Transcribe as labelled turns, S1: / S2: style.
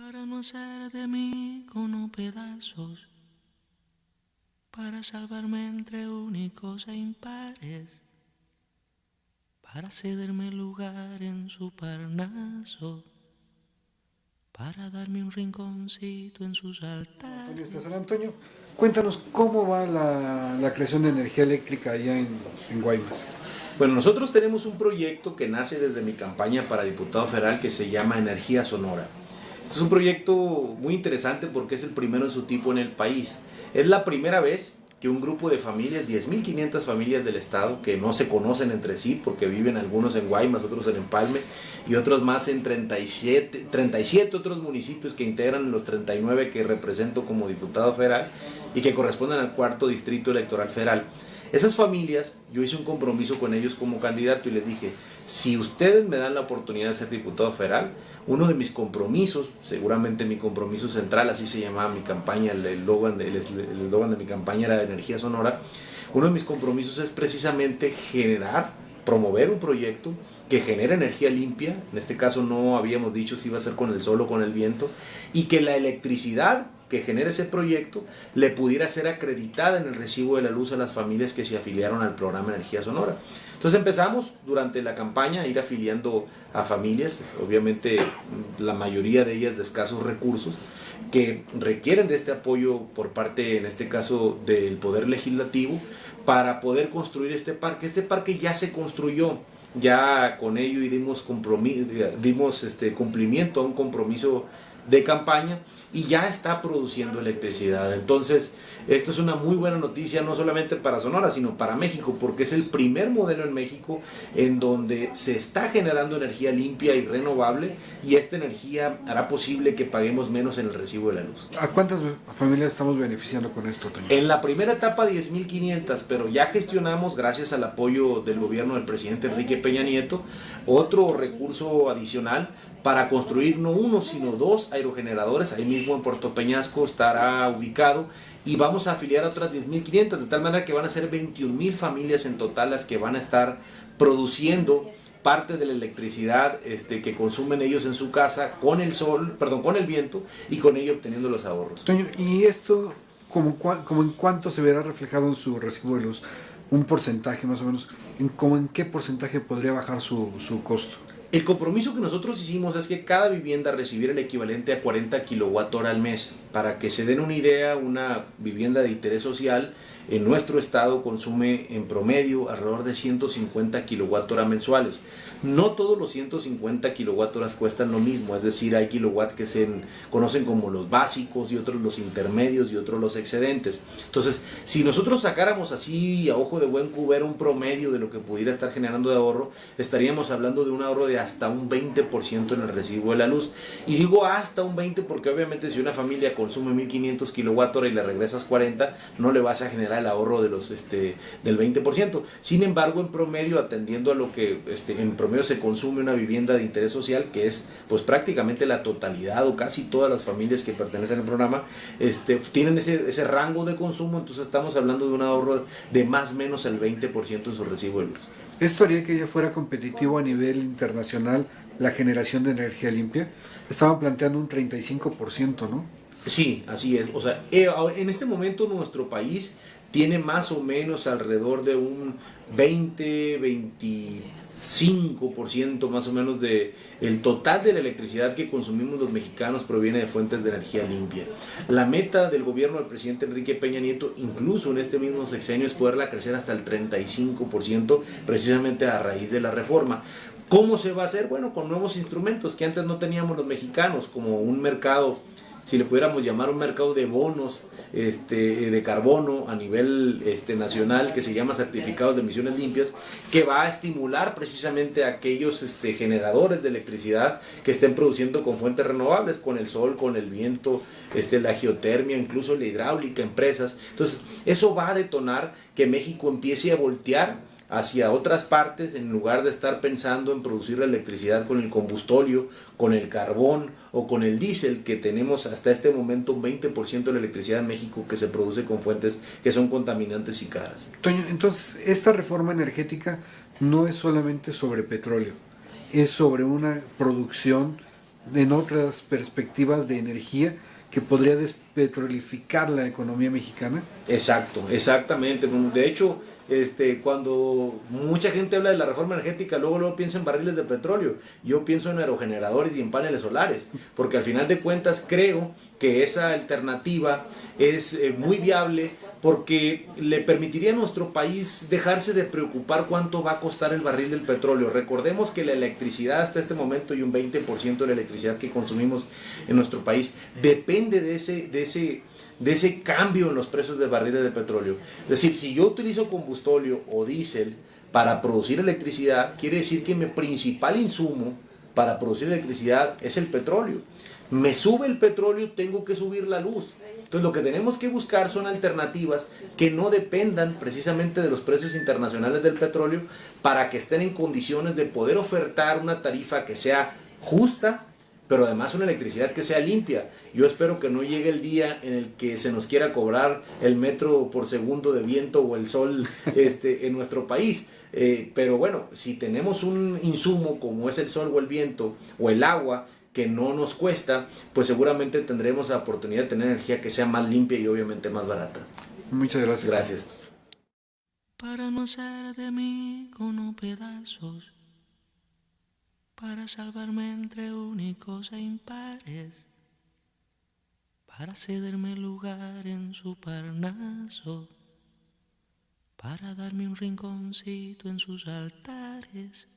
S1: para no hacer de mí cono pedazos, para salvarme entre únicos e impares, para cederme lugar en su Parnaso, para darme un rinconcito en sus altares.
S2: San Antonio, cuéntanos cómo va la creación de energía eléctrica allá en Guaymas.
S3: Bueno, nosotros tenemos un proyecto que nace desde mi campaña para diputado federal que se llama Energía Sonora. Este es un proyecto muy interesante porque es el primero en su tipo en el país. Es la primera vez que un grupo de familias, 10.500 familias del estado, que no se conocen entre sí porque viven algunos en Guaymas, otros en Empalme y otros más en 37 otros municipios que integran los 39 que represento como diputado federal y que corresponden al 4º distrito electoral federal. Esas familias, yo hice un compromiso con ellos como candidato y les dije, si ustedes me dan la oportunidad de ser diputado federal, uno de mis compromisos, seguramente mi compromiso central, así se llamaba mi campaña, el eslogan de mi campaña era Energía Sonora, uno de mis compromisos es precisamente promover un proyecto que genere energía limpia, en este caso no habíamos dicho si iba a ser con el sol o con el viento, y que la electricidad que genere ese proyecto le pudiera ser acreditada en el recibo de la luz a las familias que se afiliaron al programa Energía Sonora. Entonces empezamos durante la campaña a ir afiliando a familias, obviamente la mayoría de ellas de escasos recursos, que requieren de este apoyo por parte, en este caso, del Poder Legislativo, para poder construir este parque. Este parque ya se construyó, ya con ello y dimos cumplimiento a un compromiso de campaña y ya está produciendo electricidad. Entonces, esta es una muy buena noticia, no solamente para Sonora, sino para México, porque es el primer modelo en México en donde se está generando energía limpia y renovable, y esta energía hará posible que paguemos menos en el recibo de la luz.
S2: ¿A cuántas familias estamos beneficiando con esto, Toño?
S3: En la primera etapa 10.500, pero ya gestionamos, gracias al apoyo del gobierno del presidente Enrique Peña Nieto, otro recurso adicional para construir no uno, sino 2 aerogeneradores. Ahí mismo en Puerto Peñasco estará ubicado, y vamos a afiliar a otras 10.500, de tal manera que van a ser 21.000 familias en total las que van a estar produciendo parte de la electricidad que consumen ellos en su casa con el viento, y con ello obteniendo los ahorros.
S2: Toño, ¿y esto como en cuánto se verá reflejado en su recibo de luz? Un porcentaje más o menos, ¿en qué porcentaje podría bajar su costo?
S3: El compromiso que nosotros hicimos es que cada vivienda recibiera el equivalente a 40 kWh al mes. Para que se den una idea, una vivienda de interés social en nuestro estado consume en promedio alrededor de 150 kWh mensuales. No todos los 150 kWh cuestan lo mismo, es decir, hay kilowatts que se conocen como los básicos y otros los intermedios y otros los excedentes. Entonces, si nosotros sacáramos así a ojo de buen cubero un promedio de lo que pudiera estar generando de ahorro, estaríamos hablando de un ahorro de hasta un 20% en el recibo de la luz. Y digo hasta un 20% porque obviamente si una familia consume 1.500 kWh y le regresas 40, no le vas a generar el ahorro de del 20%. Sin embargo, en promedio, atendiendo a lo que en promedio se consume una vivienda de interés social, que es pues prácticamente la totalidad o casi todas las familias que pertenecen al programa, tienen ese rango de consumo. Entonces estamos hablando de un ahorro de más o menos el 20% en su recibo de luz.
S2: ¿Esto haría que ya fuera competitivo a nivel internacional la generación de energía limpia? Estaban planteando un 35%, ¿no?
S3: Sí, así es. O sea, en este momento nuestro país tiene más o menos alrededor de un 25% más o menos de el total de la electricidad que consumimos los mexicanos proviene de fuentes de energía limpia. La meta del gobierno del presidente Enrique Peña Nieto, incluso en este mismo sexenio, es poderla crecer hasta el 35%, precisamente a raíz de la reforma. ¿Cómo se va a hacer? Bueno, con nuevos instrumentos que antes no teníamos los mexicanos, como un mercado, si le pudiéramos llamar un mercado de bonos de carbono a nivel nacional, que se llama certificados de emisiones limpias, que va a estimular precisamente a aquellos generadores de electricidad que estén produciendo con fuentes renovables, con el sol, con el viento, la geotermia, incluso la hidráulica, empresas. Entonces eso va a detonar que México empiece a voltear hacia otras partes, en lugar de estar pensando en producir la electricidad con el combustóleo, con el carbón o con el diésel, que tenemos hasta este momento un 20% de la electricidad en México que se produce con fuentes que son contaminantes y caras.
S2: Toño, entonces esta reforma energética no es solamente sobre petróleo, es sobre una producción en otras perspectivas de energía que podría despetrolificar la economía mexicana?
S3: Exacto, exactamente. De hecho, cuando mucha gente habla de la reforma energética, luego piensa en barriles de petróleo. Yo pienso en aerogeneradores y en paneles solares, porque al final de cuentas creo que esa alternativa es muy viable, porque le permitiría a nuestro país dejarse de preocupar cuánto va a costar el barril del petróleo. Recordemos que la electricidad hasta este momento, y un 20% de la electricidad que consumimos en nuestro país depende de ese cambio en los precios de barriles de petróleo. Es decir, si yo utilizo combustóleo o diésel para producir electricidad, quiere decir que mi principal insumo para producir electricidad es el petróleo. Me sube el petróleo, tengo que subir la luz. Entonces lo que tenemos que buscar son alternativas que no dependan precisamente de los precios internacionales del petróleo, para que estén en condiciones de poder ofertar una tarifa que sea justa, pero además una electricidad que sea limpia. Yo espero que no llegue el día en el que se nos quiera cobrar el metro por segundo de viento o el sol en nuestro país. Pero bueno, si tenemos un insumo como es el sol o el viento o el agua, que no nos cuesta, pues seguramente tendremos la oportunidad de tener energía que sea más limpia y obviamente más barata.
S2: Muchas gracias.
S3: Gracias.
S1: Para no hacer de mí cono pedazos, para salvarme entre únicos e impares, para cederme lugar en su Parnaso, para darme un rinconcito en sus altares.